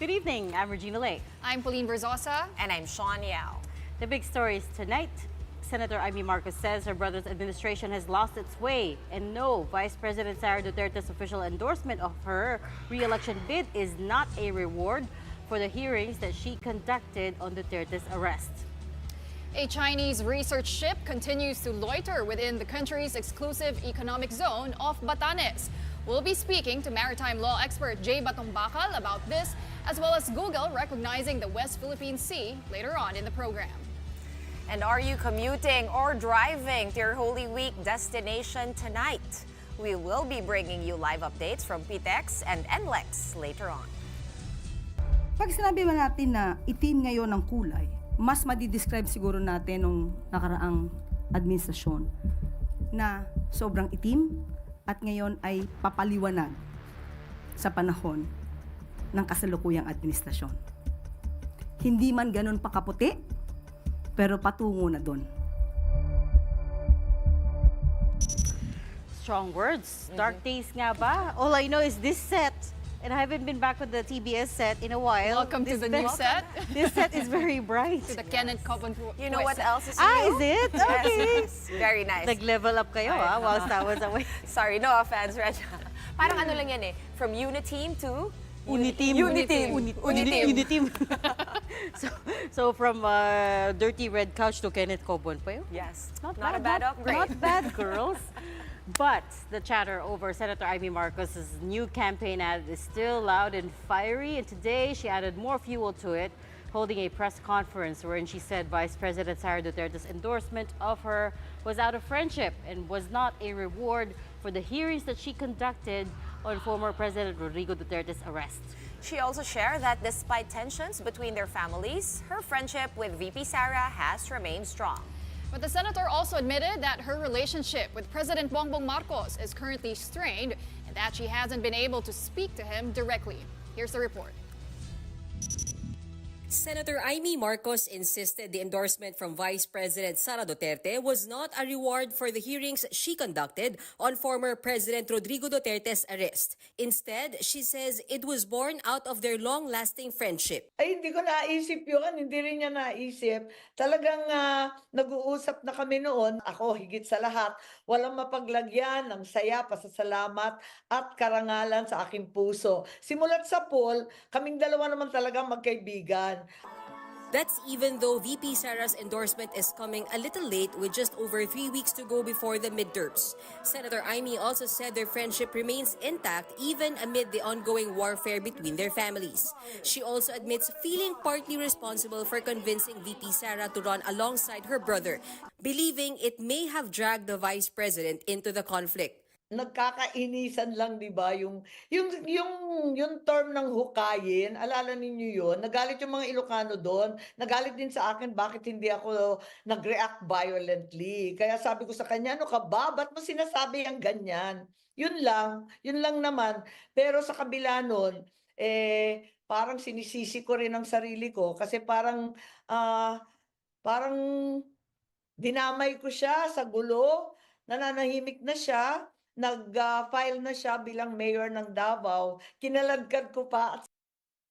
Good evening, I'm Regina Lake. I'm Pauline Verzosa. And I'm Sean Yao. The big stories tonight. Senator Imee Marcos says her brother's administration has lost its way. And no, Vice President Sara Duterte's official endorsement of her re-election bid is not a reward for the hearings that she conducted on Duterte's arrest. A Chinese research ship continues to loiter within the country's exclusive economic zone of Batanes. We'll be speaking to maritime law expert Jay Batong-Bakal about this, as well as Google recognizing the West Philippine Sea later on in the program. And are you commuting or driving to your Holy Week destination tonight? We will be bringing you live updates from PTEX and NLEX later on. Pag sinabi man natin na itim ngayon ang kulay, mas madidescribe siguro natin nung nakaraang administrasyon na sobrang itim at ngayon ay papaliwanag sa panahon ng kasalukuyang administrasyon. Hindi man ganun pakaputi, pero patungo na doon. Strong words. Dark days nga ba? All I know is this set. And I haven't been back on the TBS set in a while. Welcome to the new set. This set is very bright. To the Kenneth Coben. You know what else is new? Is it? Okay. Yes, very nice. Nag-level up kayo whilst I was away. Sorry, no offense, Reg. Parang ano lang yan eh. From Uniteam to Uniteam. Uniteam. so from dirty red couch to Kenneth Coben pa yun? Yes. Not a bad upgrade. Not bad, girls. But the chatter over Senator Imee Marcos' new campaign ad is still loud and fiery. And today, she added more fuel to it, holding a press conference wherein she said Vice President Sara Duterte's endorsement of her was out of friendship and was not a reward for the hearings that she conducted on former President Rodrigo Duterte's arrest. She also shared that despite tensions between their families, her friendship with VP Sara has remained strong. But the senator also admitted that her relationship with President Bongbong Marcos is currently strained and that she hasn't been able to speak to him directly. Here's the report. Senator Imee Marcos insisted the endorsement from Vice President Sara Duterte was not a reward for the hearings she conducted on former President Rodrigo Duterte's arrest. Instead, she says it was born out of their long-lasting friendship. Ay, hindi ko naisip yun. Hindi rin niya naisip. Talagang nag-uusap na kami noon. Ako, higit sa lahat, walang mapaglagyan ng saya, pasasalamat at karangalan sa aking puso. Simulat sa poll, kaming dalawa naman talaga magkaibigan. That's even though VP Sara's endorsement is coming a little late with just over 3 weeks to go before the midterms. Senator Imee also said their friendship remains intact even amid the ongoing warfare between their families. She also admits feeling partly responsible for convincing VP Sara to run alongside her brother, believing it may have dragged the Vice President into the conflict. Nagkakainisan lang, di ba? Yung term ng hukayin, alala ninyo yun? Nagalit yung mga Ilocano doon. Nagalit din sa akin bakit hindi ako nag-react violently. Kaya sabi ko sa kanya, ano ka ba? Ba't mo sinasabi ang ganyan? Yun lang naman. Pero sa kabila nun, parang sinisisi ko rin ang sarili ko kasi parang dinamay ko siya sa gulo, nananahimik na siya. Nag-file na siya bilang mayor ng Davao, kinalagkad ko pa.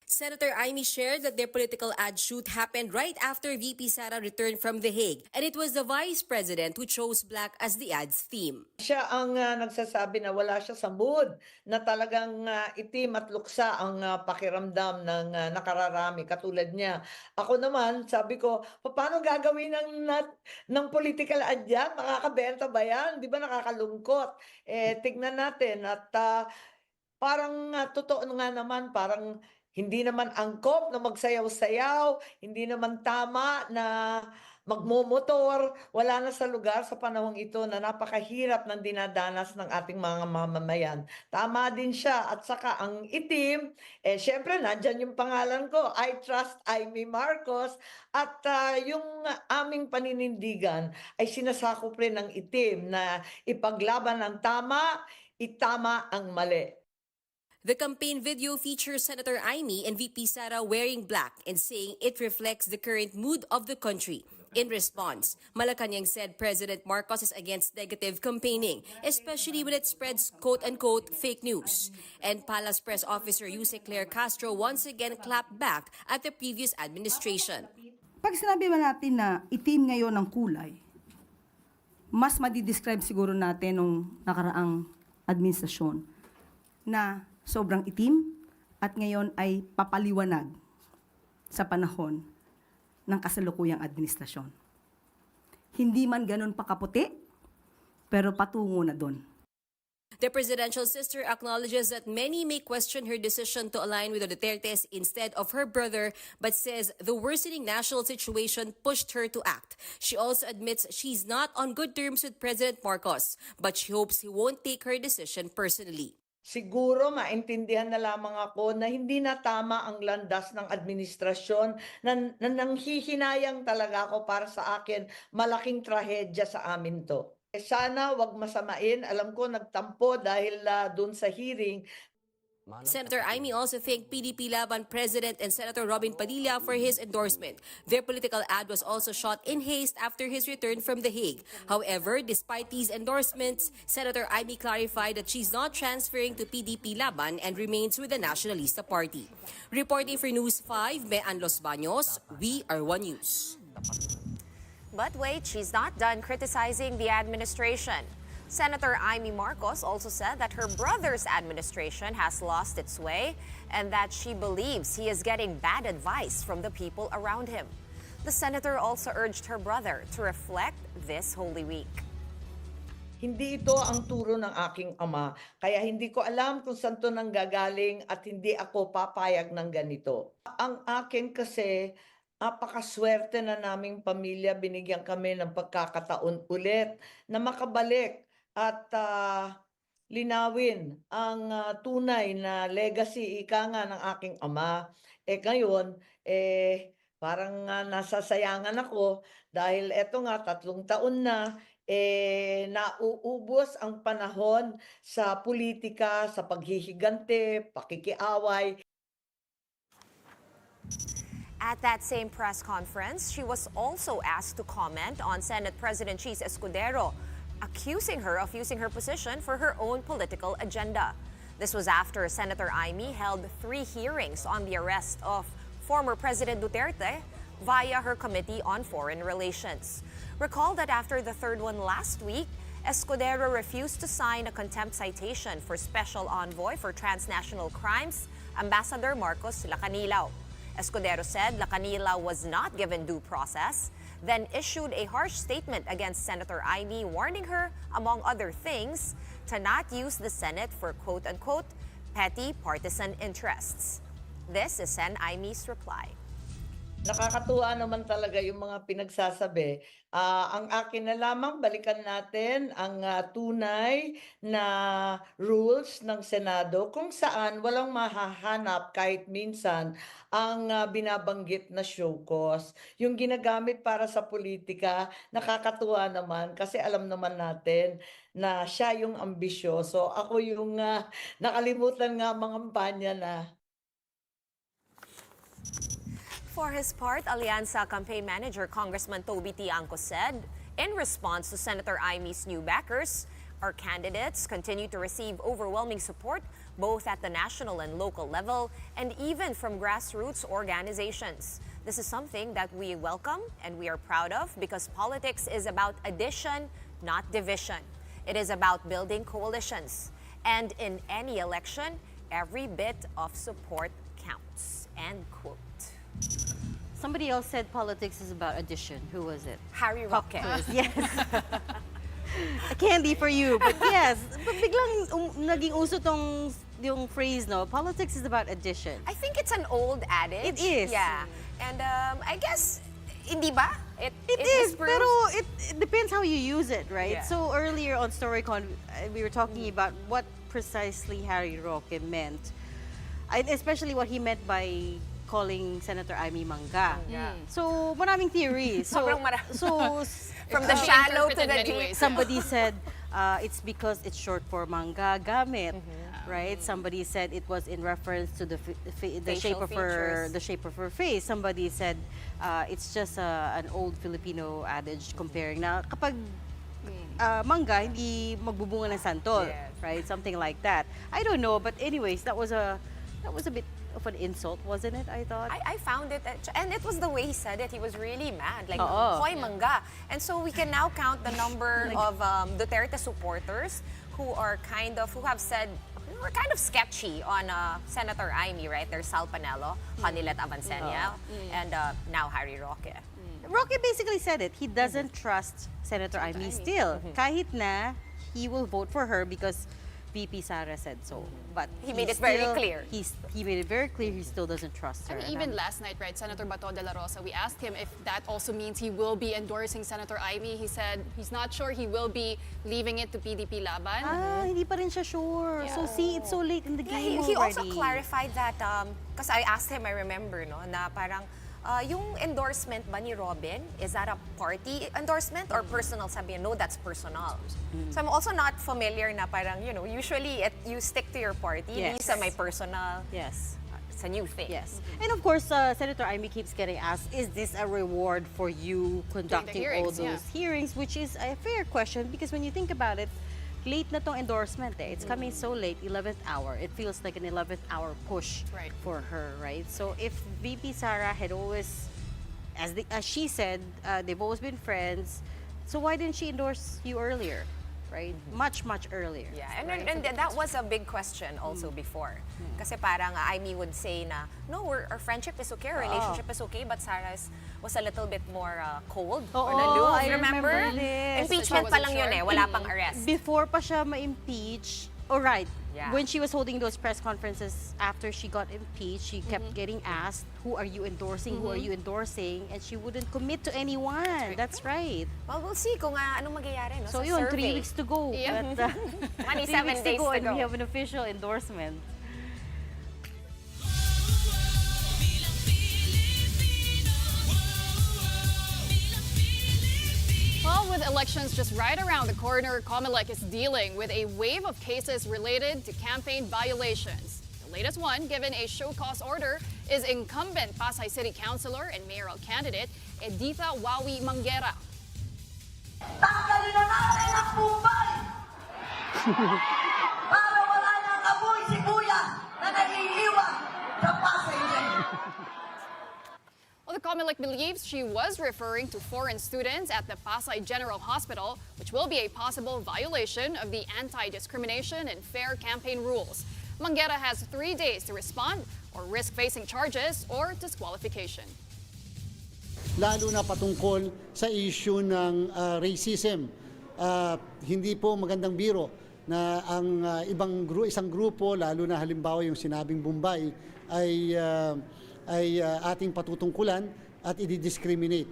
Senator Imee shared that their political ad shoot happened right after VP Sara returned from The Hague, and it was the Vice President who chose black as the ad's theme. Siya ang nagsasabi na wala siya sa mood, na talagang itim at luksa ang pakiramdam ng nakararami katulad niya. Ako naman, sabi ko, paano gagawin ng political ad yan? Makakabenta ba yan? Di ba nakakalungkot? Tignan natin at parang totoo nga naman, parang hindi naman angkop na magsayaw-sayaw, hindi naman tama na magmomotor, wala na sa lugar sa panahong ito na napakahirap ng dinadanas ng ating mga mamamayan. Tama din siya at saka ang itim, syempre nandyan yung pangalan ko, I trust Imee Marcos at yung aming paninindigan ay sinasakop rin ng itim na ipaglaban ang tama, itama ang mali. The campaign video features Senator Imee and VP Sara wearing black and saying it reflects the current mood of the country. In response, Malacanang said President Marcos is against negative campaigning, especially when it spreads quote-unquote fake news. And Palace Press Officer Yuse Claire Castro once again clapped back at the previous administration. Pag sinabi ba natin na itim ngayon ang kulay, mas madidescribe siguro natin nung nakaraang administrasyon na sobrang itim at ngayon ay papaliwanag sa panahon ng kasalukuyang administrasyon. Hindi man ganun pakaputi, pero patungo na doon. The presidential sister acknowledges that many may question her decision to align with the Dutertes instead of her brother, but says the worsening national situation pushed her to act. She also admits she's not on good terms with President Marcos, but she hopes he won't take her decision personally. Siguro maintindihan na lamang ako na hindi na tama ang landas ng administrasyon na nanghihinayang talaga ako para sa akin malaking trahedya sa amin to. Sana wag masamain, alam ko nagtampo dahil dun sa hearing. Senator Imee also thanked PDP Laban President and Senator Robin Padilla for his endorsement. Their political ad was also shot in haste after his return from The Hague. However, despite these endorsements, Senator Imee clarified that she's not transferring to PDP Laban and remains with the Nationalista Party. Reporting for News 5, Mean Los Baños, we are One News. But wait, she's not done criticizing the administration. Senator Imee Marcos also said that her brother's administration has lost its way and that she believes he is getting bad advice from the people around him. The senator also urged her brother to reflect this Holy Week. Hindi ito ang turo ng aking ama, kaya hindi ko alam kung saan to nanggagaling at hindi ako papayag ng ganito. Ang akin kasi, napakaswerte na naming pamilya, binigyan kami ng pagkakataon ulit na makabalik at linawin ang tunay na legacy ika nga ng aking ama. Ngayon, parang nasasayangan ako dahil eto nga 3 taon na nauubos ang panahon sa politika, sa paghihigante, pakikiaway. At that same press conference, she was also asked to comment on Senate President Cheese Escudero, accusing her of using her position for her own political agenda. This was after Senator Imee held 3 hearings on the arrest of former President Duterte via her Committee on Foreign Relations. Recall that after the 3rd one last week, Escudero refused to sign a contempt citation for Special Envoy for Transnational Crimes, Ambassador Marcos Lacanilao. Escudero said Lacanilao was not given due process, then issued a harsh statement against Senator Imee, warning her, among other things, to not use the Senate for quote-unquote petty partisan interests. This is Sen Imee's reply. Nakakatuwa naman talaga yung mga pinagsasabi. Ang akin na lamang, balikan natin ang tunay na rules ng Senado kung saan walang mahahanap kahit minsan ang binabanggit na show cause. Yung ginagamit para sa politika, nakakatuwa naman kasi alam naman natin na siya yung ambisyoso. Ako yung nakalimutan nga mangampanya na. For his part, Alianza campaign manager Congressman Toby Tiangco said, in response to Senator Imee's new backers, our candidates continue to receive overwhelming support both at the national and local level and even from grassroots organizations. This is something that we welcome and we are proud of because politics is about addition, not division. It is about building coalitions. And in any election, every bit of support counts. End quote. Somebody else said politics is about addition. Who was it? Harry Roque. Yes. A candy for you, but yes. But biglang naging uso yung phrase, no? Politics is about addition. I think it's an old adage. It is. Yeah. And I guess, hindi ba? It is, disproves- pero it depends how you use it, right? Yeah. So earlier on StoryCon, we were talking about what precisely Harry Roque meant. And especially what he meant by calling Senator Imee Mangga. So, maraming theories. So, Sobrang so From It the can be shallow to interpreted the many deep. ways. somebody said, it's because it's short for mangga gamit, right? Somebody said it was in reference to the shape Facial of her features. the shape of her face. Somebody said it's just an old Filipino adage comparing na kapag mangga hindi magbubunga ng santol, Yes. right? Something like that. I don't know, but anyways, that was a bit of an insult, wasn't it? I thought. I found it, and it was the way he said it. He was really mad, like, Oo. hoy mangga. And so we can now count the number of Duterte supporters who have said, who are kind of sketchy on Senator Imee, right? There's Sal Panelo, Hanilet Avancenia, and now Harry Roque. Roque basically said it. He doesn't trust Senator Imee still. Kahit na he will vote for her because VP Sara said so. But He made it very still- clear. He made it very clear he still doesn't trust her. I mean, even last night, right, Senator Bato de la Rosa, we asked him if that also means he will be endorsing Senator Imee. He said he's not sure he will be leaving it to PDP Laban. Hindi pa rin siya sure. So see, it's so late in the Yeah, game he also already. clarified that, because I asked him, I remember, no, na parang, yung endorsement ba ni Robin, is that a party endorsement or personal? Sabi niya, no, that's personal. So I'm also not familiar na parang, usually you stick to your party. Yes. These are my personal. Yes. It's a new thing. Yes. And of course, Senator Imee keeps getting asked, is this a reward for you conducting all hearings, those yeah. hearings? Which is a fair question because when you think about it, late na tong endorsement eh. It's coming so late, 11th hour. It feels like an 11th hour push Right. for her, right? So if VP Sara had always, as she said, they've always been friends, so why didn't she endorse you earlier, right? Much, much earlier. Yeah, and that was a big question also before. Kasi parang Imee would say na, no, our friendship is okay, our relationship is okay, but Sarah's was a little bit more cold or Oo, aloof, I remember? remember this. Impeachment She pa wasn't lang yun sure. eh, wala pang arrest. Before pa siya ma-impeach, right, Yeah. when she was holding those press conferences after she got impeached, she kept getting asked, who are you endorsing, who are you endorsing? And she wouldn't commit to anyone. That's right. Well, we'll see kung anong mangyayari, no, So sa yun, survey. 3 weeks to go. Yeah. But, 27 3 weeks days to and go. we have an official endorsement. Well, with elections just right around the corner, Comelec is dealing with a wave of cases related to campaign violations. The latest one, given a show cause order, is incumbent Pasay City Councilor and mayoral candidate Editha Wawi Manguera. Tanggalin na natin ang Mumbai! Para wala nang amoy sibuyas na nag-iiwan sa Pasay City. Well, the Comelec believes she was referring to foreign students at the Pasay General Hospital, which will be a possible violation of the anti-discrimination and fair campaign rules. Manguera has 3 days to respond or risk facing charges or disqualification. Lalo na patungkol sa issue ng racism. Hindi po magandang biro na ang isang grupo, lalo na halimbawa yung sinabing Bombay, ay ating patutungkulan at i-discriminate.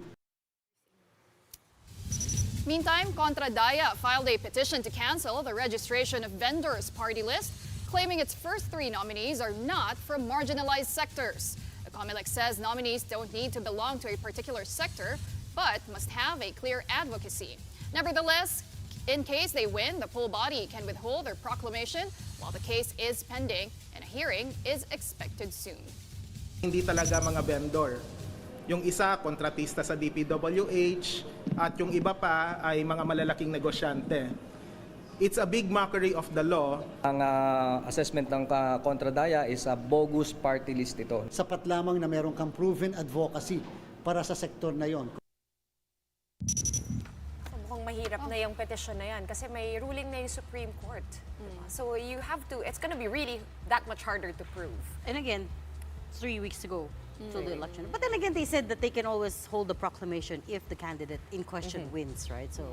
Meantime, Contra Daya filed a petition to cancel the registration of vendors party list, claiming its first 3 nominees are not from marginalized sectors. The Comelec says nominees don't need to belong to a particular sector, but must have a clear advocacy. Nevertheless, in case they win, the poll body can withhold their proclamation while the case is pending and a hearing is expected soon. Hindi talaga mga vendor. Yung isa, kontratista sa DPWH at yung iba pa ay mga malalaking negosyante. It's a big mockery of the law. Ang assessment ng kontradaya is a bogus party list ito. Sapat lamang na meron kang proven advocacy para sa sektor na yon. So, mukhang mahirap na yung petition na yan kasi may ruling na yung Supreme Court. Diba? So you have to, it's gonna be really that much harder to prove. And again, 3 weeks to go till the election. But then again, they said that they can always hold the proclamation if the candidate in question wins, right? So,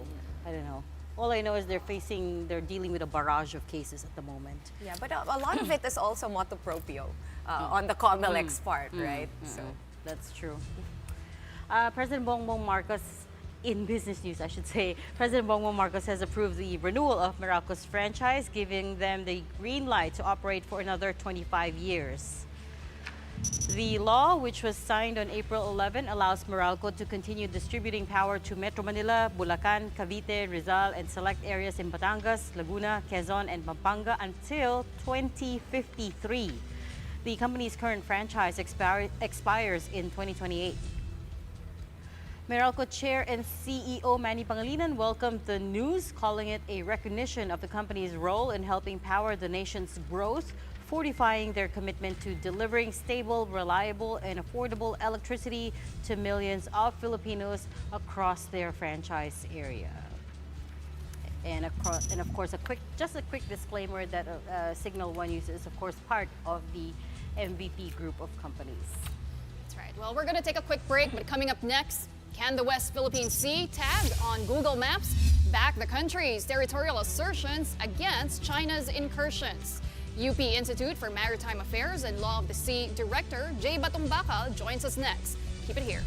I don't know. All I know is they're dealing with a barrage of cases at the moment. Yeah, but a lot of it is also motu proprio on the Comelec's part, right? So That's true. President Bongbong Marcos, in business news, I should say, President Bongbong Marcos has approved the renewal of Meralco's franchise, giving them the green light to operate for another 25 years. The law, which was signed on April 11, allows Meralco to continue distributing power to Metro Manila, Bulacan, Cavite, Rizal, and select areas in Batangas, Laguna, Quezon, and Pampanga until 2053. The company's current franchise expires in 2028. Meralco Chair and CEO Manny Pangilinan welcomed the news, calling it a recognition of the company's role in helping power the nation's growth, fortifying their commitment to delivering stable, reliable, and affordable electricity to millions of Filipinos across their franchise area. And of course, just a quick disclaimer that Signal One News is, of course, part of the MVP group of companies. That's right. Well, we're going to take a quick break, but coming up next, can the West Philippine Sea, tagged on Google Maps, back the country's territorial assertions against China's incursions? UP Institute for Maritime Affairs and Law of the Sea Director J. Bakal joins us next. Keep it here.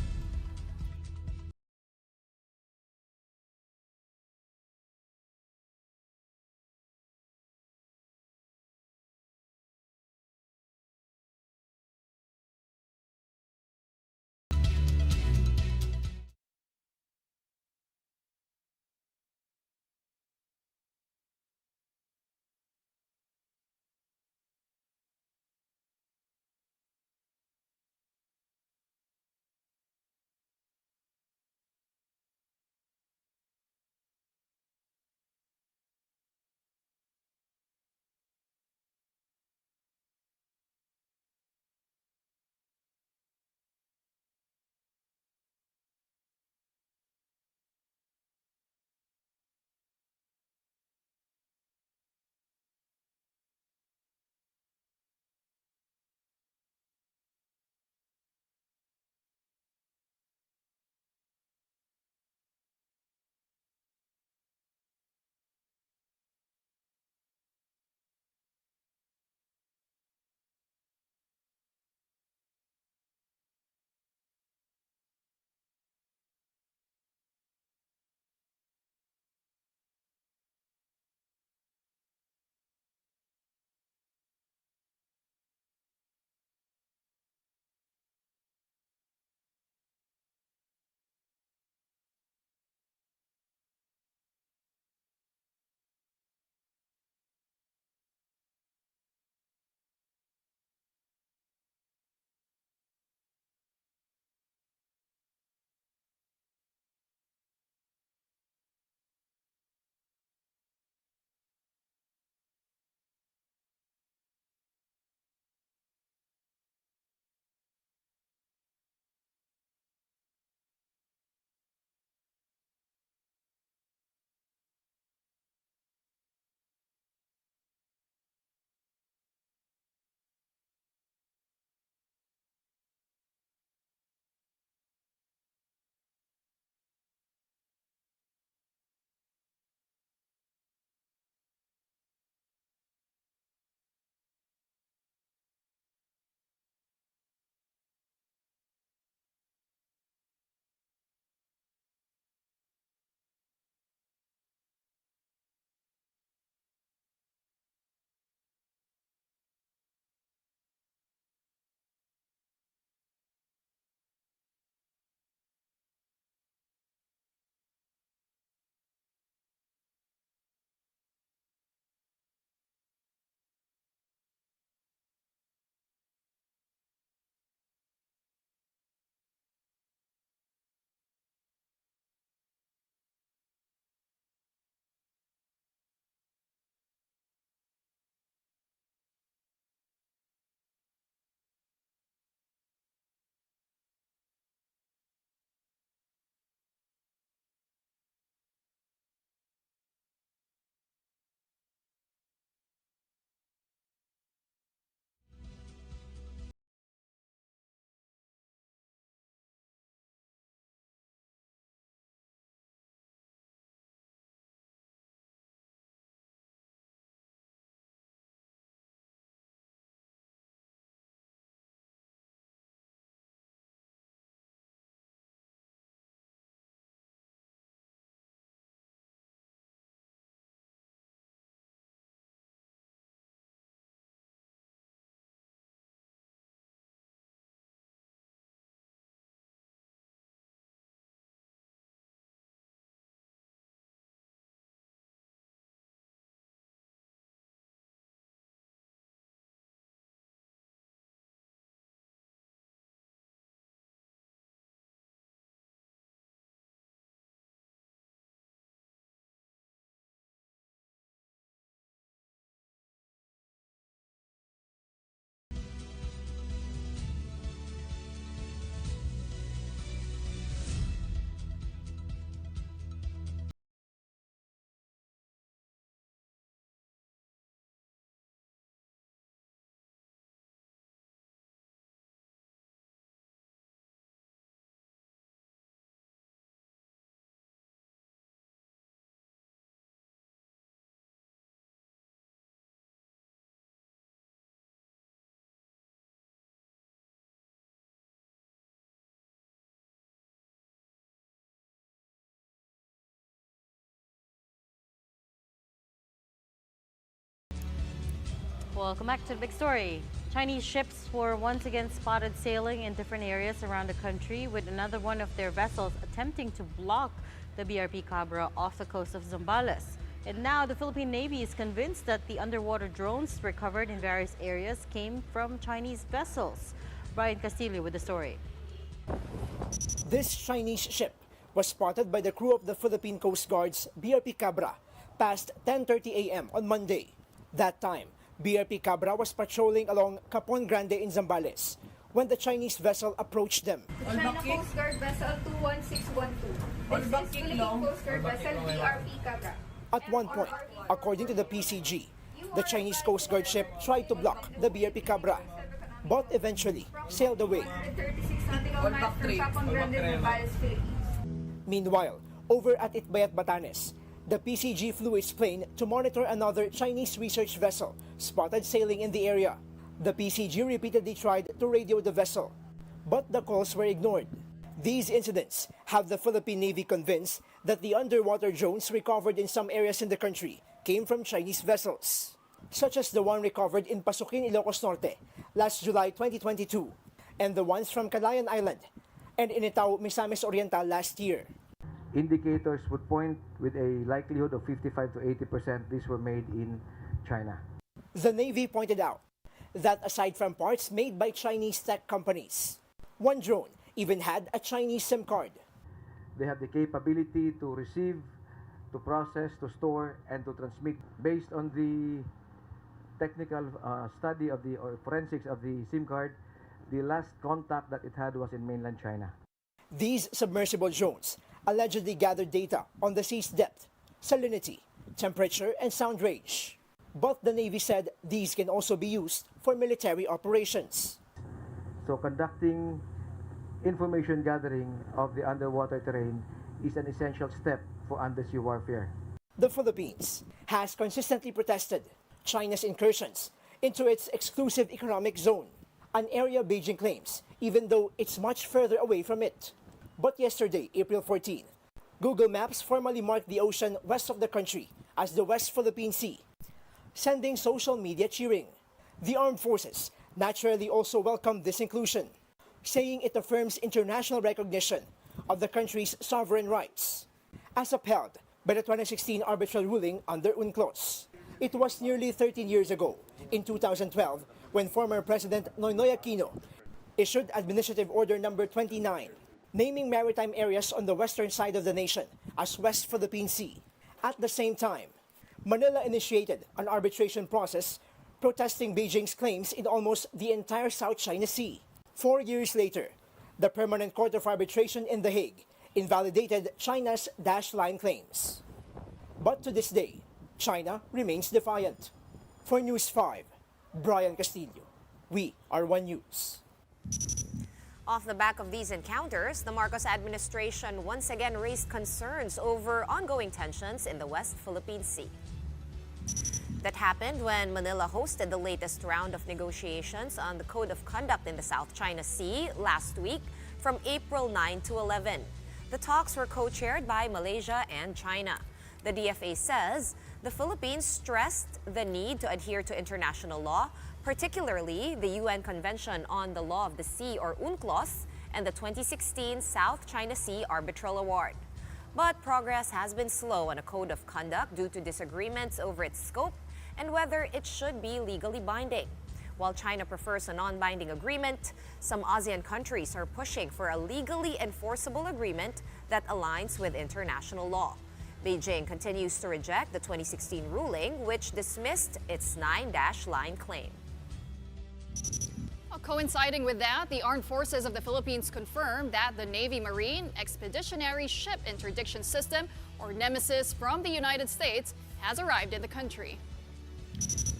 Welcome back to the big story. Chinese ships were once again spotted sailing in different areas around the country, with another one of their vessels attempting to block the BRP Cabra off the coast of Zambales. And now the Philippine Navy is convinced that the underwater drones recovered in various areas came from Chinese vessels. Brian Castillo with the story. This Chinese ship was spotted by the crew of the Philippine Coast Guard's BRP Cabra past 10:30 a.m. on Monday. That time, BRP Cabra was patrolling along Capon Grande in Zambales when the Chinese vessel approached them. China Coast Guard vessel 21612. This is Philippine Coast Guard vessel BRP Cabra. At one point, according to the PCG, the Chinese Coast Guard ship tried to block the BRP Cabra, but eventually sailed away. 36 nautical miles from Capon Grande, Zambales, Philippines. Meanwhile, over at Itbayat, Batanes, the PCG flew its plane to monitor another Chinese research vessel spotted sailing in the area. The PCG repeatedly tried to radio the vessel, but the calls were ignored. These incidents have the Philippine Navy convinced that the underwater drones recovered in some areas in the country came from Chinese vessels, such as the one recovered in Pasukin, Ilocos Norte last July 2022, and the ones from Calayan Island and in Itao, Misamis Oriental last year. Indicators would point with a likelihood of 55 to 80% these were made in China. The Navy pointed out that aside from parts made by Chinese tech companies, one drone even had a Chinese SIM card. They have the capability to receive, to process, to store, and to transmit. Based on the technical study of the forensics of the SIM card, the last contact that it had was in mainland China. These submersible drones allegedly gathered data on the sea's depth, salinity, temperature, and sound range. But the Navy said these can also be used for military operations. So conducting information gathering of the underwater terrain is an essential step for undersea warfare. The Philippines has consistently protested China's incursions into its exclusive economic zone, an area Beijing claims, even though it's much further away from it. But yesterday, April 14, Google Maps formally marked the ocean west of the country as the West Philippine Sea, sending social media cheering. The armed forces naturally also welcomed this inclusion, saying it affirms international recognition of the country's sovereign rights, as upheld by the 2016 arbitral ruling under UNCLOS. It was nearly 13 years ago, in 2012, when former President Noynoy Aquino issued Administrative Order Number 29, naming maritime areas on the western side of the nation as West Philippine Sea. At the same time, Manila initiated an arbitration process protesting Beijing's claims in almost the entire South China Sea. 4 years later, the Permanent Court of Arbitration in The Hague invalidated China's dash line claims. But to this day, China remains defiant. For News 5, Brian Castillo, we are One News. Off the back of these encounters, the Marcos administration once again raised concerns over ongoing tensions in the West Philippine Sea. That happened when Manila hosted the latest round of negotiations on the Code of Conduct in the South China Sea last week from April 9 to 11. The talks were co-chaired by Malaysia and China. The DFA says the Philippines stressed the need to adhere to international law, particularly the UN Convention on the Law of the Sea or UNCLOS and the 2016 South China Sea Arbitral Award. But progress has been slow on a code of conduct due to disagreements over its scope and whether it should be legally binding. While China prefers a non-binding agreement, some ASEAN countries are pushing for a legally enforceable agreement that aligns with international law. Beijing continues to reject the 2016 ruling, which dismissed its 9-dash line claim. Coinciding with that, the Armed Forces of the Philippines confirmed that the Navy Marine Expeditionary Ship Interdiction System, or Nemesis, from the United States has arrived in the country.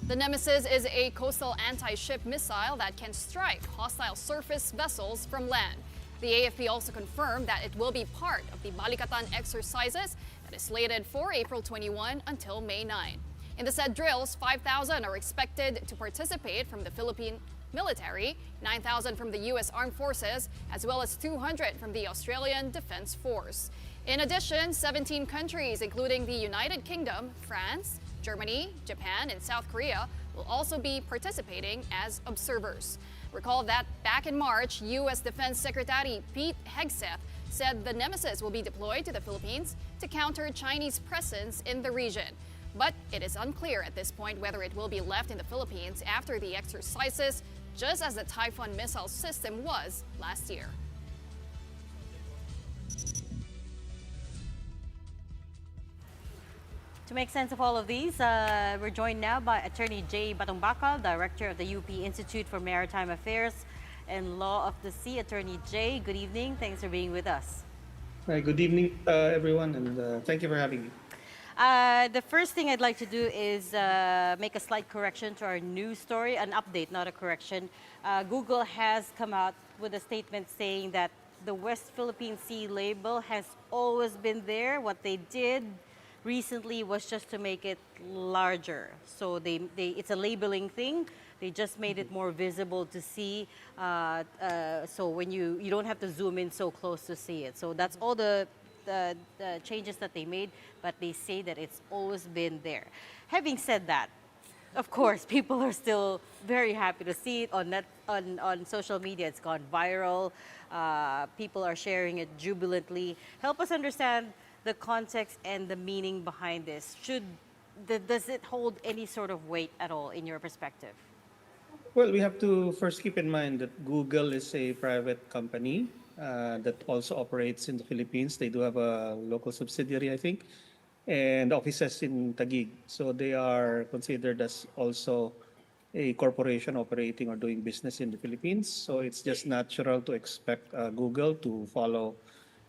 The Nemesis is a coastal anti-ship missile that can strike hostile surface vessels from land. The AFP also confirmed that it will be part of the Balikatan exercises that is slated for April 21 until May 9. In the said drills, 5,000 are expected to participate from the Philippine military, 9,000 from the U.S. Armed Forces, as well as 200 from the Australian Defense Force. In addition, 17 countries, including the United Kingdom, France, Germany, Japan, and South Korea, will also be participating as observers. Recall that back in March, U.S. Defense Secretary Pete Hegseth said the Nemesis will be deployed to the Philippines to counter Chinese presence in the region. But it is unclear at this point whether it will be left in the Philippines after the exercises, just as the Typhoon missile system was last year. To make sense of all of these, we're joined now by Attorney J. Batong, Director of the UP Institute for Maritime Affairs and Law of the Sea. Attorney J, good evening. Thanks for being with us. Hi, good evening, everyone, and thank you for having me. The first thing I'd like to do is make a slight correction to our news story, an update, not a correction. Google has come out with a statement saying that the West Philippine Sea label has always been there. What they did recently was just to make it larger. So it's a labeling thing. They just made it more visible to see. So when you don't have to zoom in so close to see it. So that's all the changes that they made, but they say that it's always been there. Having said that, of course, people are still very happy to see it on social media. It's gone viral. People are sharing it jubilantly. Help us understand the context and the meaning behind this. Does it hold any sort of weight at all in your perspective? Well, we have to first keep in mind that Google is a private company that also operates in the Philippines. They do have a local subsidiary, I think, and offices in Taguig. So they are considered as also a corporation operating or doing business in the Philippines. So it's just natural to expect Google to follow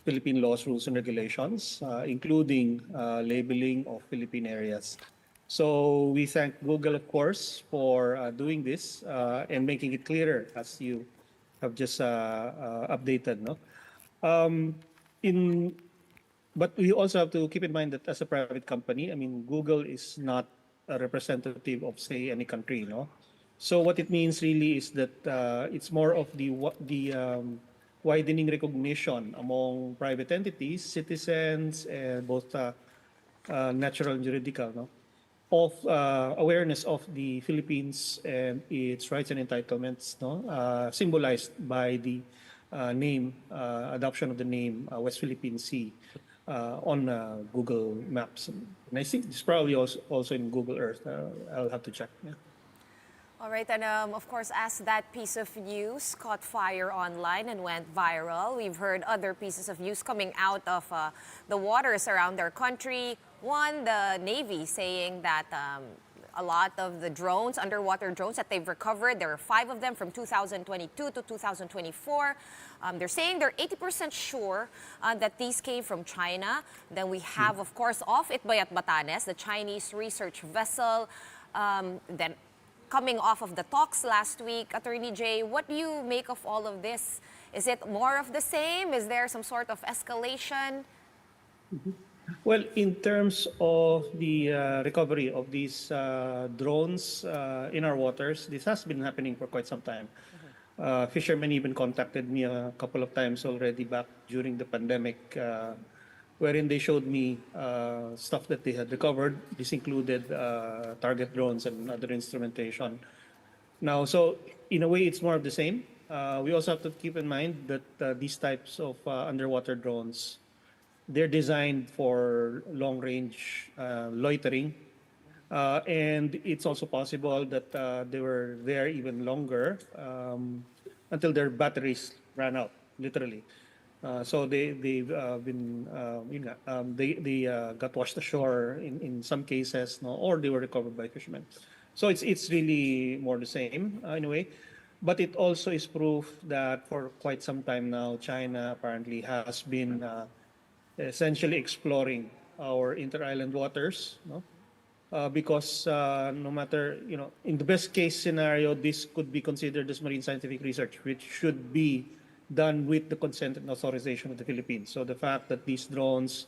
Philippine laws, rules, and regulations, including labeling of Philippine areas. So we thank Google, of course, for doing this and making it clearer, as you have just updated. No? But we also have to keep in mind that as a private company, I mean, Google is not a representative of, say, any country. No? So what it means really is that it's more of the widening recognition among private entities, citizens, and both natural and juridical, no? Of awareness of the Philippines and its rights and entitlements, no? Symbolized by the adoption of the name West Philippine Sea on Google Maps. And I think it's probably also in Google Earth. I'll have to check. Yeah. All right, and of course, as that piece of news caught fire online and went viral, we've heard other pieces of news coming out of the waters around our country. One, the Navy saying that a lot of the drones, underwater drones that they've recovered, there are 5 of them from 2022 to 2024. They're saying they're 80% sure that these came from China. Then we have, of course, off Itbay at Batanes, the Chinese research vessel. Then coming off of the talks last week, Attorney J, what do you make of all of this? Is it more of the same? Is there some sort of escalation? Well, in terms of the recovery of these drones in our waters, this has been happening for quite some time. Fishermen even contacted me a couple of times already back during the pandemic, wherein they showed me stuff that they had recovered. This included target drones and other instrumentation. Now, so in a way, it's more of the same. We also have to keep in mind that these types of underwater drones, they're designed for long-range loitering. And it's also possible that they were there even longer until their batteries ran out, literally. So they've been, they got washed ashore in some cases, no, or they were recovered by fishermen. So it's really more the same in a way. But it also is proof that for quite some time now, China apparently has been essentially exploring our inter-island waters, no? Because no matter, in the best case scenario, this could be considered as marine scientific research, which should be done with the consent and authorization of the Philippines. So the fact that these drones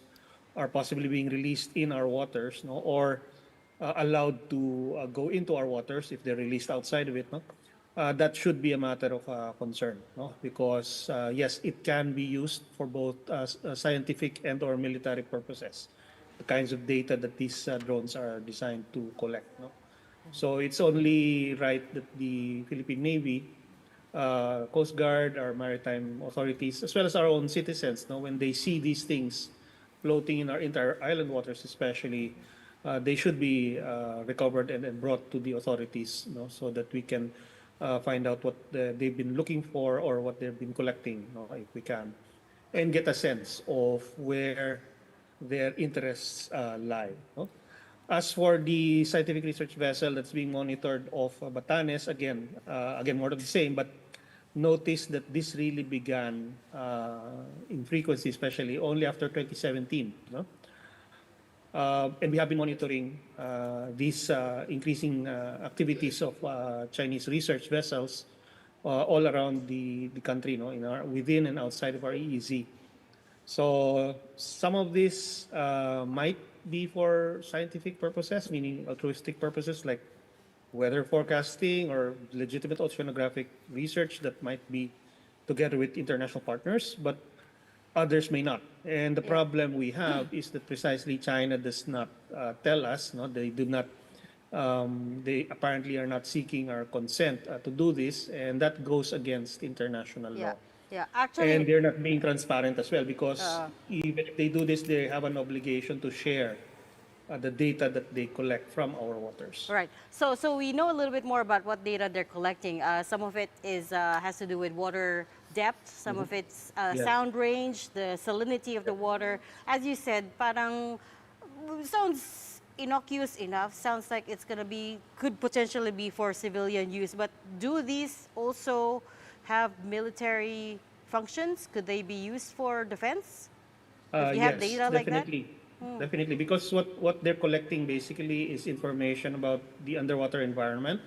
are possibly being released in our waters, no, or allowed to go into our waters if they're released outside of it, no, that should be a matter of concern, no, because yes, it can be used for both scientific and or military purposes, the kinds of data that these drones are designed to collect, no. So it's only right that the Philippine Navy, Coast Guard, our maritime authorities, as well as our own citizens, no, when they see these things floating in our entire island waters, especially, they should be recovered and brought to the authorities, no, so that we can find out what they've been looking for or what they've been collecting, no, if we can, and get a sense of where their interests lie. No? As for the scientific research vessel that's being monitored off Batanes, again more of the same, but notice that this really began in frequency, especially only after 2017. No? And we have been monitoring these increasing activities of Chinese research vessels all around the country, no, within and outside of our EEZ. So some of this might be for scientific purposes, meaning altruistic purposes like weather forecasting or legitimate oceanographic research that might be together with international partners, but others may not. And the problem we have is that precisely China does not tell us, no, they do not, they apparently are not seeking our consent to do this, and that goes against international law. Yeah, actually, And they're not being transparent as well because even if they do this, they have an obligation to share the data that they collect from our waters. right. So we know a little bit more about what data they're collecting. Some of it is has to do with water depth. Some of it's sound range, the salinity of the water. As you said, parang sounds innocuous enough. Sounds like it's gonna be could potentially be for civilian use. But do these also have military functions? Could they be used for defense? If you have Yes, data like that? definitely. Definitely, because what they're collecting basically is information about the underwater environment.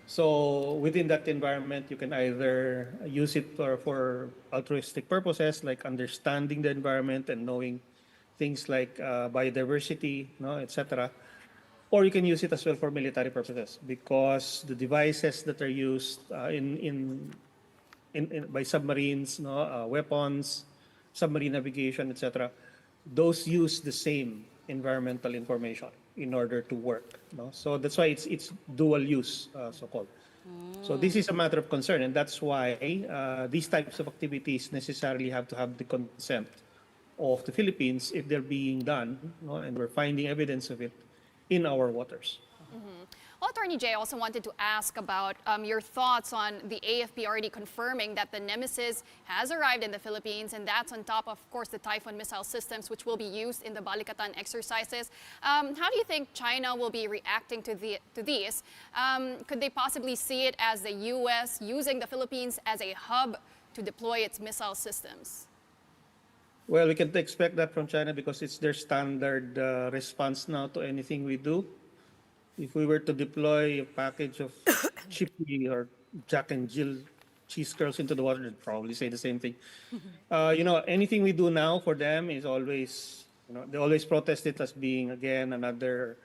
So within that environment, you can either use it for altruistic purposes, like understanding the environment and knowing things like biodiversity, no, etc. Or you can use it as well for military purposes because the devices that are used by submarines, no, weapons, submarine navigation, etc. Those use the same environmental information in order to work. No? So that's why it's dual use, so-called. So this is a matter of concern, and that's why these types of activities necessarily have to have the consent of the Philippines if they're being done, no? And we're finding evidence of it in our waters. Well, Attorney Jay, I also wanted to ask about your thoughts on the AFP already confirming that the Nemesis has arrived in the Philippines, and that's on top, of course, the Typhoon missile systems, which will be used in the Balikatan exercises. How do you think China will be reacting to these? Could they possibly see it as the U.S. using the Philippines as a hub to deploy its missile systems? Well, we can expect that from China because it's their standard response now to anything we do. If we were to deploy a package of chippy or Jack and Jill cheese curls into the water, they'd probably say the same thing. Anything we do now for them is always, they always protest it as being, again, another,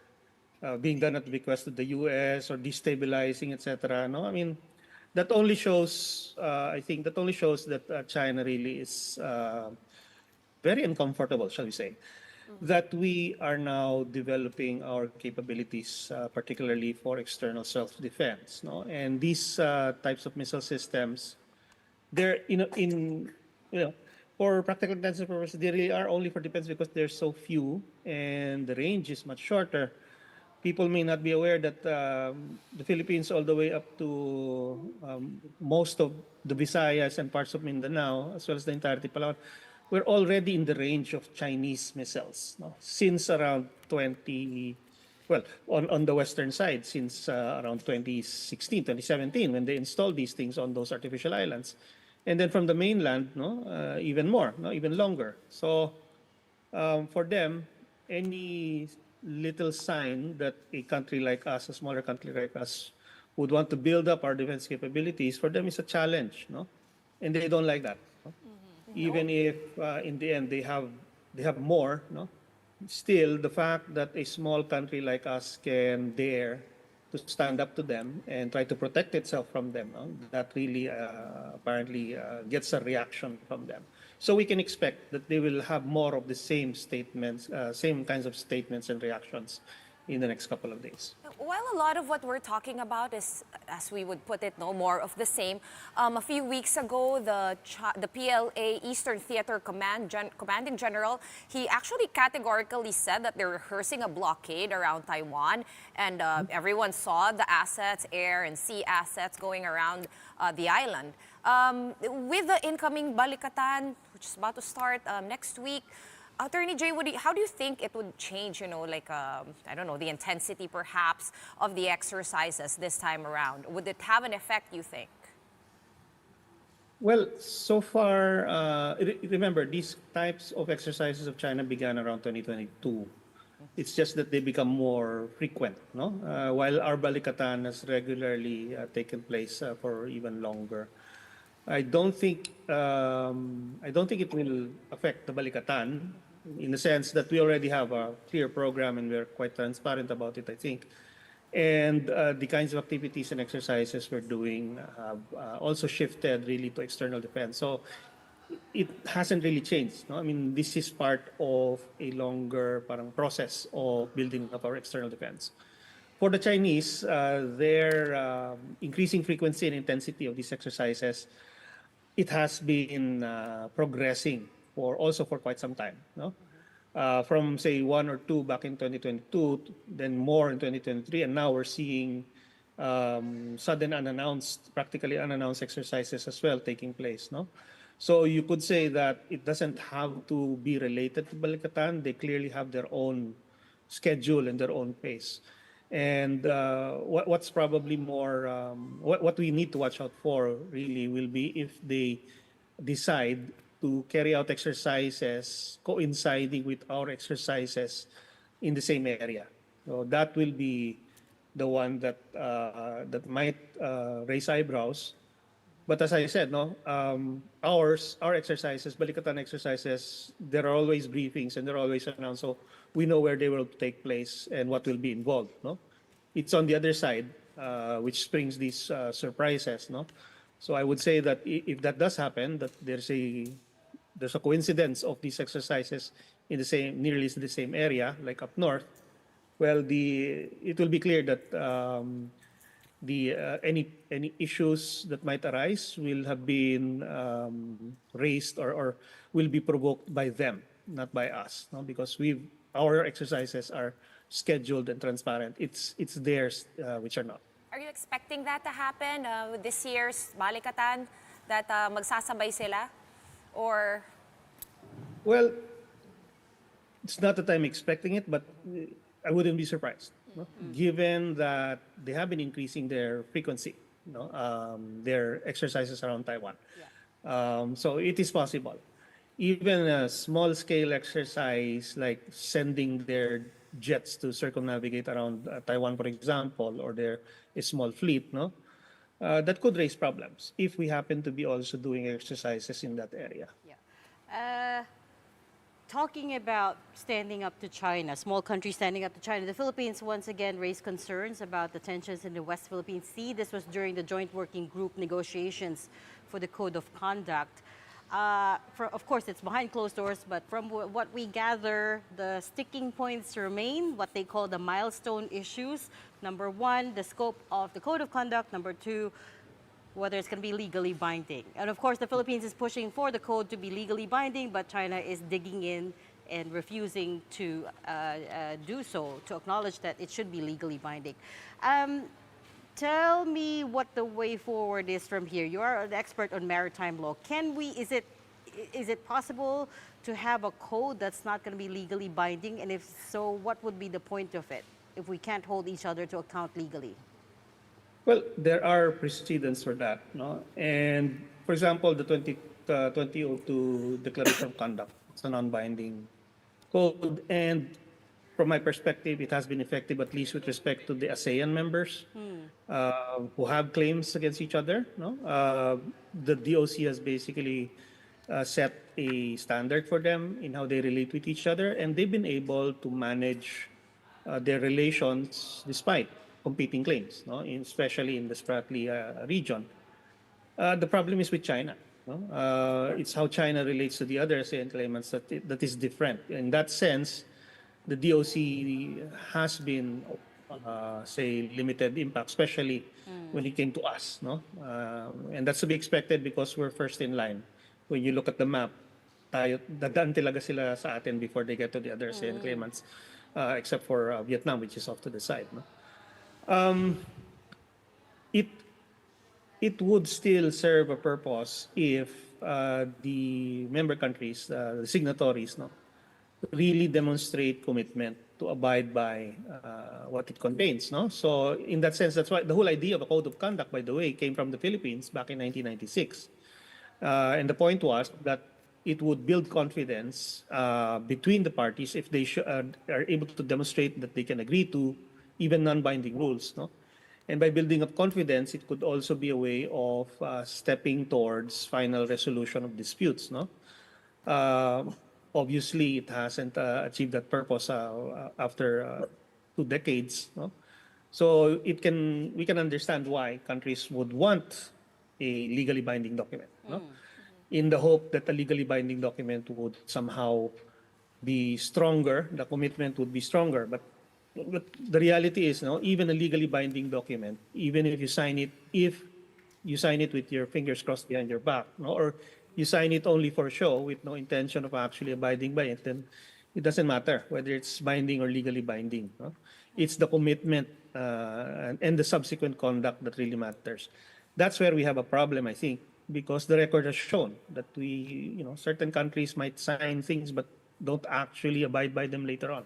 being done at the request of the U.S. or destabilizing, etc. No, I mean, that only shows, I think, that only shows that China really is very uncomfortable, shall we say, that we are now developing our capabilities, particularly for external self-defense. No? And these types of missile systems, they're for practical intents purposes, they really are only for defense because there's so few and the range is much shorter. People may not be aware that the Philippines, all the way up to most of the Visayas and parts of Mindanao, as well as the entirety of Palawan, we're already in the range of Chinese missiles, no? Since around on the western side, since around 2016, 2017, when they installed these things on those artificial islands. And then from the mainland, no, even more, no, even longer. So for them, any little sign that a country like us, a smaller country like us, would want to build up our defense capabilities, for them is a challenge, no? And they don't like that. No? Even if in the end they have more, no? Still, the fact that a small country like us can dare to stand up to them and try to protect itself from them, no? That really apparently gets a reaction from them. So we can expect that they will have more of the same statements, same kinds of statements and reactions in the next couple of days. While a lot of what we're talking about is, as we would put it, no more of the same. A few weeks ago, the PLA Eastern Theater Commanding General, he actually categorically said that they're rehearsing a blockade around Taiwan, and everyone saw the assets, air and sea assets going around the island. With the incoming Balikatan, which is about to start next week, Attorney Jay, how do you think it would change, I don't know, the intensity perhaps of the exercises this time around? Would it have an effect, you think? Well, so far, remember, these types of exercises of China began around 2022. It's just that they become more frequent, no? While our Balikatan has regularly taken place for even longer. I don't think it will affect the Balikatan in the sense that we already have a clear program and we're quite transparent about it, I think. And the kinds of activities and exercises we're doing have also shifted really to external defense. So it hasn't really changed. No? I mean, this is part of a longer process of building up our external defense. For the Chinese, their increasing frequency and intensity of these exercises, it has been progressing for quite some time. No? From say 1 or 2 back in 2022, then more in 2023, and now we're seeing sudden practically unannounced exercises as well taking place. No? So you could say that it doesn't have to be related to Balikatan. They clearly have their own schedule and their own pace. And what's probably more, what we need to watch out for really will be if they decide to carry out exercises coinciding with our exercises in the same area. So that will be the one that might raise eyebrows. But as I said, no, our exercises, Balikatan exercises, there are always briefings and they're always announced, so we know where they will take place and what will be involved. No, it's on the other side, which brings these surprises. No, so I would say that if that does happen, that there's a coincidence of these exercises in nearly the same area, like up north. Well, it will be clear that any issues that might arise will have been raised or will be provoked by them, not by us, no? Because our exercises are scheduled and transparent. It's theirs which are not. Are you expecting that to happen with this year's Balikatan, that magsasabay sila? Or? Well, it's not that I'm expecting it, but I wouldn't be surprised. No? Given that they have been increasing their frequency, their exercises around Taiwan. Yeah. So it is possible. Even a small-scale exercise like sending their jets to circumnavigate around Taiwan, for example, or a small fleet, no, that could raise problems if we happen to be also doing exercises in that area. Yeah. Talking about standing up to China, small countries standing up to China, the Philippines once again raised concerns about the tensions in the West Philippine Sea. This was during the joint working group negotiations for the Code of Conduct. Of course, it's behind closed doors, but from what we gather, the sticking points remain, what they call the milestone issues. Number 1, the scope of the Code of Conduct. Number 2, whether it's going to be legally binding. And of course, the Philippines is pushing for the code to be legally binding, but China is digging in and refusing to do so, to acknowledge that it should be legally binding. Tell me what the way forward is from here. You are an expert on maritime law. Is it possible to have a code that's not going to be legally binding? And if so, what would be the point of it if we can't hold each other to account legally? Well, there are precedents for that, no? And for example, the 2002 Declaration of Conduct, it's a non-binding code, and from my perspective, it has been effective at least with respect to the ASEAN members who have claims against each other. No, the DOC has basically set a standard for them in how they relate with each other, and they've been able to manage their relations despite competing claims, no? Especially in the Spratly region. The problem is with China. No? It's how China relates to the other ASEAN claimants that is different. In that sense, the DOC has been, say, limited impact, especially when it came to us, no? And that's to be expected because we're first in line. When you look at the map, tayo, dadaan talaga sila sa atin before they get to the other ASEAN claimants, except for Vietnam, which is off to the side, no? It it would still serve a purpose if the member countries, the signatories, no, really demonstrate commitment to abide by what it contains. No? So in that sense, that's why the whole idea of a code of conduct, by the way, came from the Philippines back in 1996. And the point was that it would build confidence between the parties if they are able to demonstrate that they can agree to even non-binding rules. No? And by building up confidence, it could also be a way of stepping towards final resolution of disputes. No? Obviously, it hasn't achieved that purpose after 2 decades. No? So we can understand why countries would want a legally binding document, no? In the hope that a legally binding document would somehow be stronger, the commitment would be stronger. But the reality is, no, even a legally binding document, even if you sign it with your fingers crossed behind your back, no, or you sign it only for show with no intention of actually abiding by it, then it doesn't matter whether it's binding or legally binding. No? It's the commitment and the subsequent conduct that really matters. That's where we have a problem, I think, because the record has shown that certain countries might sign things but don't actually abide by them later on.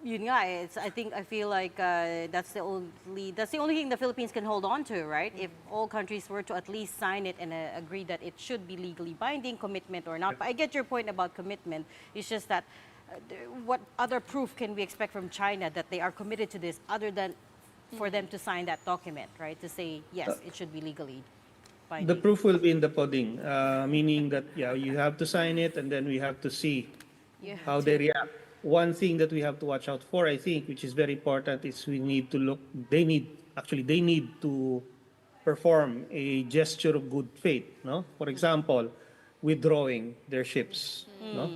Yun nga, I feel like that's the only thing the Philippines can hold on to, right? If all countries were to at least sign it and agree that it should be legally binding, commitment or not. But I get your point about commitment. It's just that what other proof can we expect from China that they are committed to this other than for them to sign that document, right? To say yes, it should be legally binding. The proof will be in the pudding, meaning that you have to sign it and then we have to see how they react. One thing that we have to watch out for, I think, which is very important, is they need to perform a gesture of good faith. No, for example, withdrawing their ships. No,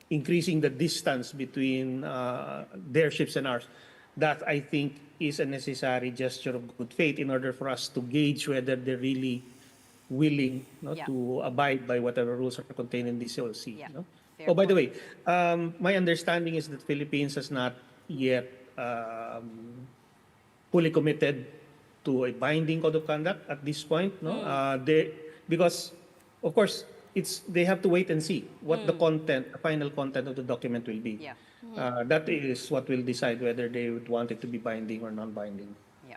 increasing the distance between their ships and ours. That I think is a necessary gesture of good faith in order for us to gauge whether they're really willing to abide by whatever rules are contained in the COC. Yeah. No? Fair Oh, by the point. way, my understanding is that Philippines has not yet fully committed to a binding code of conduct at this point. No, because of course they have to wait and see what the final content of the document will be. Yeah. That is what will decide whether they would want it to be binding or non-binding. Yeah,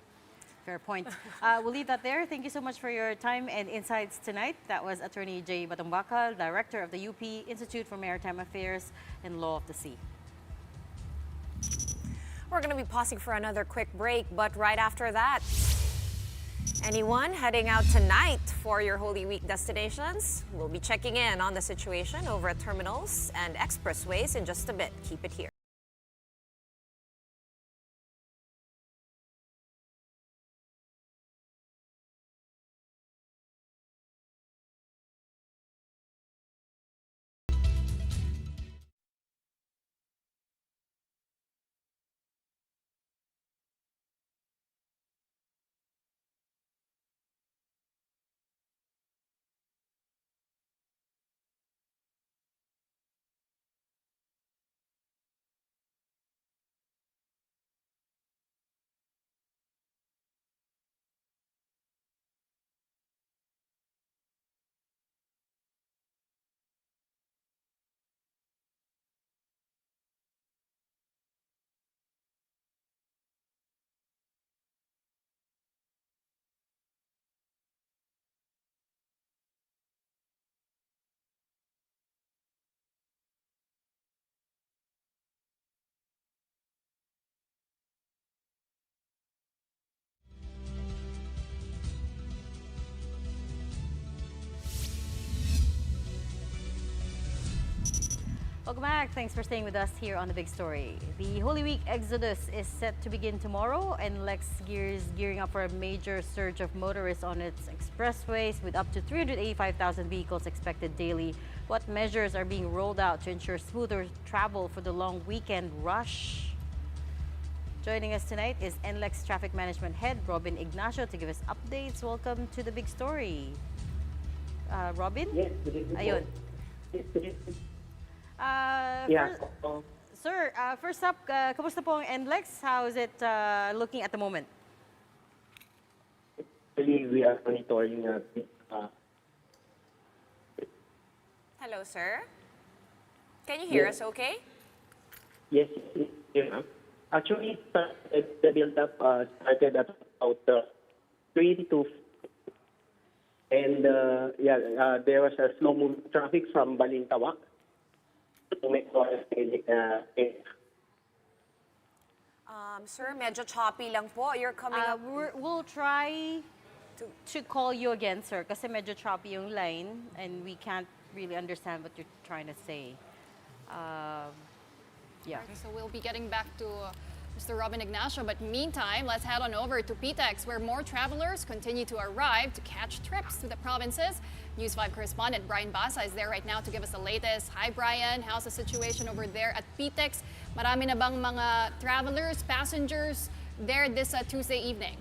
fair point. We'll leave that there. Thank you so much for your time and insights tonight. That was Attorney Jay Batumbacal, Director of the UP Institute for Maritime Affairs and Law of the Sea. We're going to be pausing for another quick break, but right after that, anyone heading out tonight for your Holy Week destinations? We'll be checking in on the situation over at terminals and expressways in just a bit. Keep it here. Welcome back. Thanks for staying with us here on The Big Story. The Holy Week exodus is set to begin tomorrow, and Lex gearing up for a major surge of motorists on its expressways with up to 385,000 vehicles expected daily. What measures are being rolled out to ensure smoother travel for the long weekend rush? Joining us tonight is NLEX Traffic Management Head Robin Ignacio to give us updates. Welcome to The Big Story. Robin? Yes, good evening. Ayun. Yes, good evening. Yeah. Sir, first up, kamusta po ang NLEX? How is it looking at the moment? Actually, we are monitoring Hello, sir. Can you hear us okay? yes, ma'am. Actually, the build-up started at about 3 to and there was a slow-moving traffic from Balintawak to Sir, medyo choppy lang po. You're coming up. We'll try to call you again, sir, kasi medyo choppy yung line and we can't really understand what you're trying to say. Yeah. Okay, so we'll be getting back to Mr. Robin Ignacio, but meantime, let's head on over to PTEX, where more travelers continue to arrive to catch trips to the provinces. News 5 correspondent Brian Basa is there right now to give us the latest. Hi, Brian. How's the situation over there at PTEX? Marami na bang mga travelers, passengers there this Tuesday evening?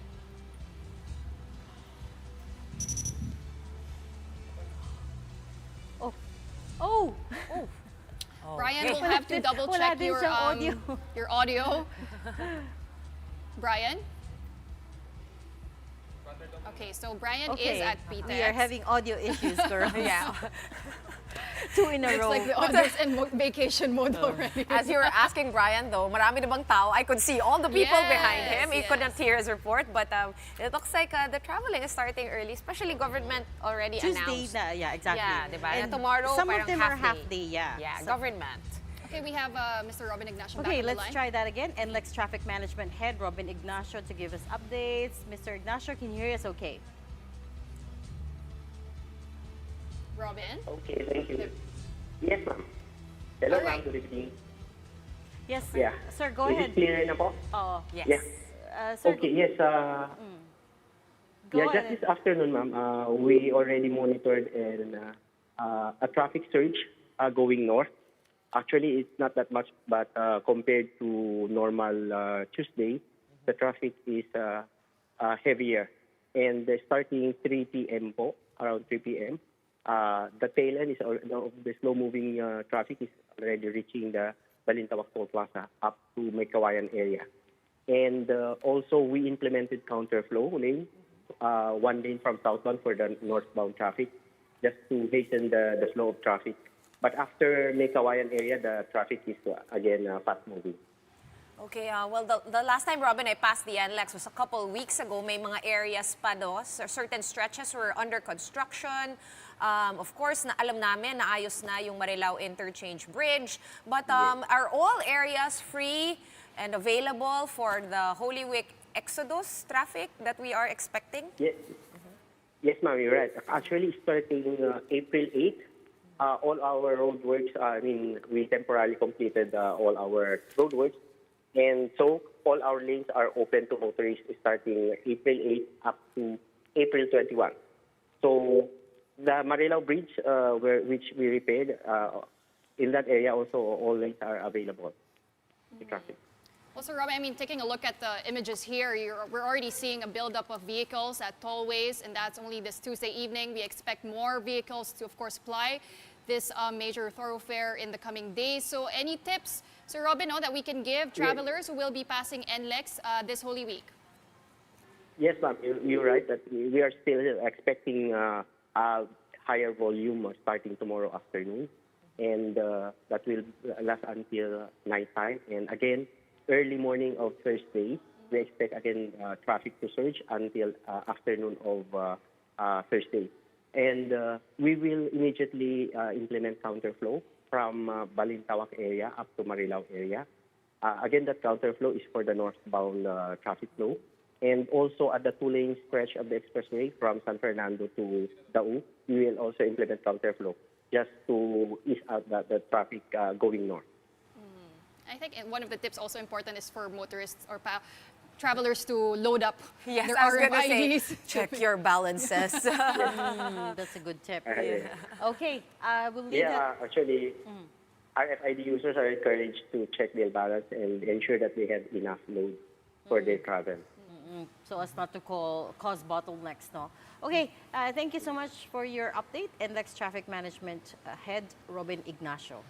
Oh! Brian, Okay. we'll have to double Wala check din your siyang audio. your audio. Brian? Okay, so Brian is at PTEX. We are having audio issues, girls. Yeah. 2 in a Looks row. like the audio's in vacation mode already. As you were asking Brian, though, marami na bang tao? I could see all the people behind him. He Yes, could not hear his report, but it looks like the traveling is starting early, especially government already Diba? Tuesday announced. na, yeah, exactly. Yeah, diba? And And tomorrow, some of parang them are half day, yeah. Yeah, So- government. Okay, we have Mr. Robin Ignacio back Okay, on the let's line. try that again. NLEX Traffic Management Head Robin Ignacio to give us updates. Mr. Ignacio, can you hear us okay? Robin? Okay, thank you. Yes, ma'am. Hello, All ma'am. right. Good evening. Yes, Yeah. sir, go Is ahead. it clear na po? Oh, Yes. Yeah. sir, Okay, yes. go Just ahead. this afternoon, ma'am, we already monitored a traffic surge going north. Actually, it's not that much, but compared to normal Tuesday, the traffic is heavier. And starting 3 p.m. po, around 3 p.m., the tail end of the slow-moving traffic is already reaching the Balintawak Toll Plaza up to Maykawayan area. And also, we implemented counterflow lane, one lane from southbound for the northbound traffic, just to hasten the flow of traffic. But after Maykawayan area, the traffic is again fast-moving. Okay, well, the last time, Robin, I passed the NLEX was a couple weeks ago. May mga areas pa do. Certain stretches were under construction. Of course, alam namin, naayos na yung Marilao Interchange Bridge. But are all areas free and available for the Holy Week exodus traffic that we are expecting? Yes, yes, ma'am, you're right. Actually, starting April 8th, all our roadworks, we temporarily completed all our roadworks. And so all our lanes are open to motorists starting April 8 up to April 21. So the Marilao Bridge, which we repaired, in that area also all lanes are available to traffic. Also, Robin, taking a look at the images here, we're already seeing a buildup of vehicles at tollways, and that's only this Tuesday evening. We expect more vehicles to, of course, ply this major thoroughfare in the coming days. So any tips, Sir Robin, that we can give travelers who will be passing NLEX this Holy Week? Yes, ma'am, you're right that we are still expecting a higher volume starting tomorrow afternoon, and that will last until nighttime. And again, early morning of Thursday, we expect again traffic to surge until afternoon of Thursday. And we will immediately implement counterflow from Balintawak area up to Marilao area. Again, that counterflow is for the northbound traffic flow. And also at the two-lane stretch of the expressway from San Fernando to Dau, we will also implement counterflow. just to ease out the traffic going north. I think one of the tips also important is for motorists or travelers to load up Yes, their I was going to say, RFIDs. check your balances. That's a good tip. Okay, we'll leave that. Actually, RFID users are encouraged to check their balance and ensure that they have enough load for their travel. So as not to cause bottlenecks, no? Okay, thank you so much for your update. NLEX Traffic Management Head, Robin Ignacio.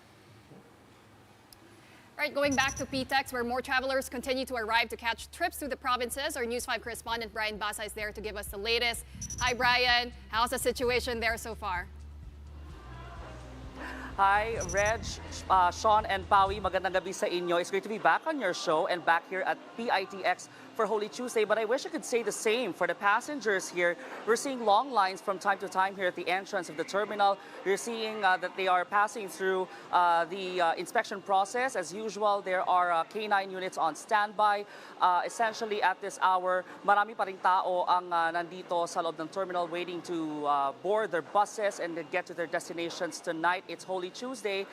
Right, going back to PTEX, where more travelers continue to arrive to catch trips through the provinces. Our News 5 correspondent Brian Basa is there to give us the latest. Hi, Brian. How's the situation there so far? Hi, Reg, Sean, and Pawi. Magandang gabi sa inyo. It's great to be back on your show and back here at PITX for Holy Tuesday. But I wish I could say the same for the passengers here. We're seeing long lines from time to time here at the entrance of the terminal. You're seeing that they are passing through the inspection process. As usual, there are K9 units on standby. Essentially, at this hour, marami pa ring tao ang nandito sa loob ng terminal waiting to board their buses and get to their destinations tonight. It's Holy Tuesday,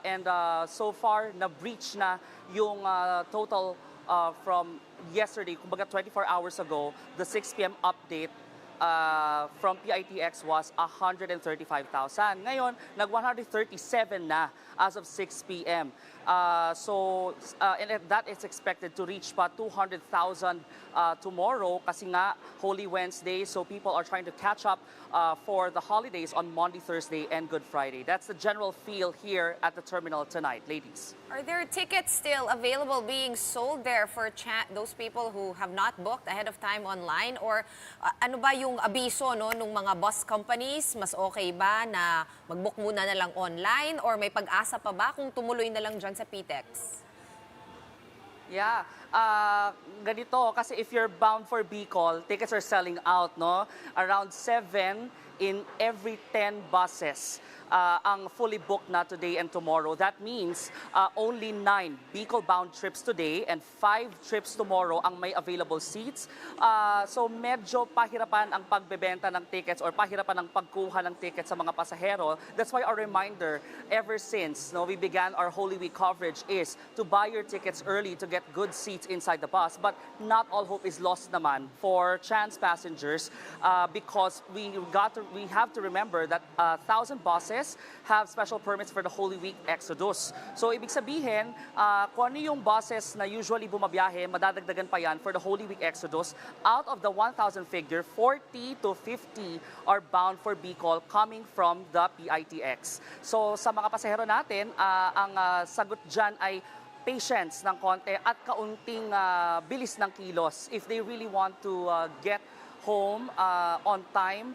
and so far, na-breach na yung total from yesterday, kumbaga 24 hours ago, the 6 p.m. update from PITX was 135,000. Ngayon, nag-137 na as of 6 p.m. And that is expected to reach pa 200,000 tomorrow kasi nga Holy Wednesday, so people are trying to catch up for the holidays on Monday, Thursday, and Good Friday. That's the general feel here at the terminal tonight, ladies. Are there tickets still available being sold there for those people who have not booked ahead of time online? Or ano ba yung abiso nung mga bus companies? Mas okay ba na mag-book muna na lang online? Or may pag-asa pa ba kung tumuloy na lang dyan sa PTEX? Yeah. Ganito, kasi if you're bound for Bicol, tickets are selling out, no? Around 7 in every 10 buses ang fully booked na today and tomorrow. That means only 9 Bicol-bound trips today and 5 trips tomorrow ang may available seats. So medyo pahirapan ang pagbebenta ng tickets or pahirapan ang pagkuha ng tickets sa mga pasahero. That's why our reminder ever since we began our Holy Week coverage is to buy your tickets early to get good seats inside the bus. But not all hope is lost naman for chance passengers because we have to remember that 1,000 buses have special permits for the Holy Week Exodus. So ibig sabihin, kung ano yung buses na usually bumabiyahe, madadagdagan pa yan for the Holy Week Exodus. Out of the 1,000 figure, 40 to 50 are bound for Bicol coming from the PITX. So sa mga pasahero natin, ang sagot dyan ay patience ng konti at kaunting bilis ng kilos if they really want to get home on time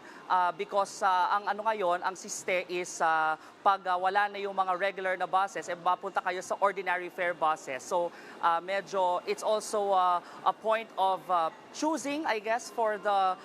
because ang ano ngayon, ang siste is pag wala na yung mga regular na buses, mapunta kayo sa ordinary fare buses. So medyo it's also a point of choosing, I guess, for the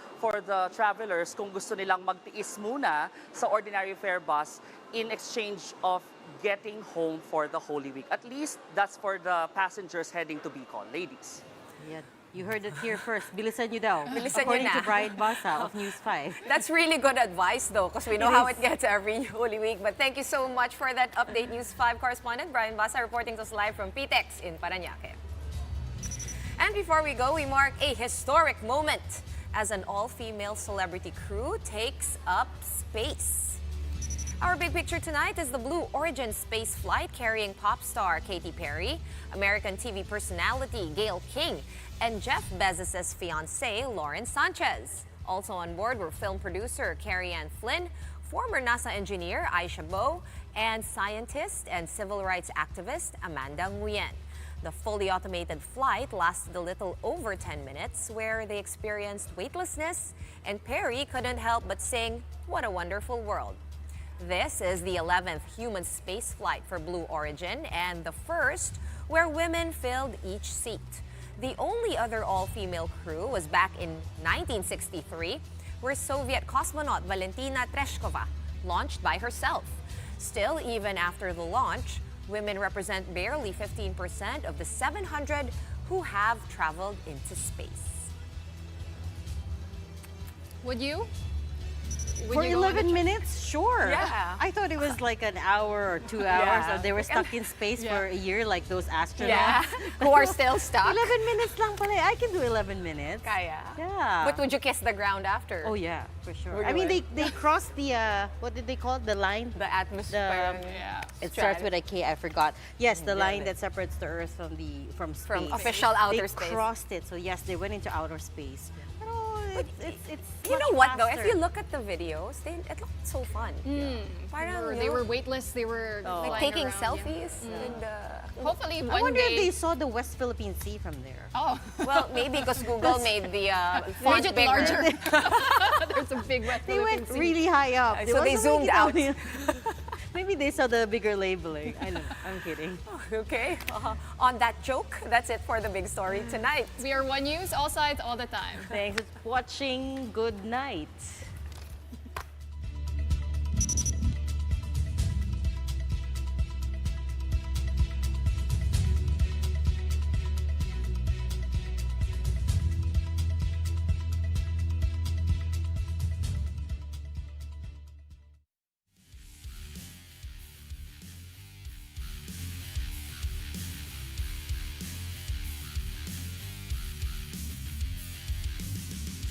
travelers kung gusto nilang magtiis muna sa ordinary fare bus in exchange of getting home for the Holy Week. At least that's for the passengers heading to Bicol. Ladies. Yeah. You heard it here first. Bilisan nyo daw. Bilisan According nyo na. to Brian Basa of News 5. That's really good advice, though, because we know how it gets every Holy Week. But thank you so much for that update, News 5 correspondent Brian Basa reporting to us live from PTEX in Parañaque. And before we go, we mark a historic moment as an all-female celebrity crew takes up space. Our big picture tonight is the Blue Origin space flight carrying pop star Katy Perry, American TV personality Gayle King, and Jeff Bezos' fiancée, Lauren Sanchez. Also on board were film producer Carrie Ann Flynn, former NASA engineer Aisha Bowe, and scientist and civil rights activist Amanda Nguyen. The fully automated flight lasted a little over 10 minutes, where they experienced weightlessness, and Perry couldn't help but sing, "What a Wonderful World." This is the 11th human space flight for Blue Origin and the first where women filled each seat. The only other all-female crew was back in 1963, where Soviet cosmonaut Valentina Tereshkova launched by herself. Still, even after the launch, women represent barely 15% of the 700 who have traveled into space. Would you? For you go on the 11 trip? minutes, sure. Yeah. I thought it was like an hour or 2 hours, Yeah. or they were stuck in space Yeah. for a year, like those astronauts. Yeah. Who are still stuck. 11 minutes lang pala. I can do 11 minutes. Kaya. Yeah. But would you kiss the ground after? Oh yeah, for sure. Would I you mean, would? they crossed the what did they call it? The line? The atmosphere. It starts with a K. I forgot. Yes, the line that separates the Earth from space. From official outer space. They crossed it. So yes, they went into outer space. Pero it's You much know what though? If faster. you look at the videos, it looked so fun. Parang, They were weightless. They were like flying taking around, selfies. Yeah. And, Hopefully I one wonder day. if they saw the West Philippine Sea from there. Oh, well, maybe because Google made the font made it bigger. larger. There's a big West They went Philippine Sea. really high up. So they wasn't zoomed out. Maybe they saw the bigger labeling. I don't know. I'm kidding. Okay. On that joke, that's it for the big story tonight. We are One News, all sides, all the time. Thanks for watching. Good night.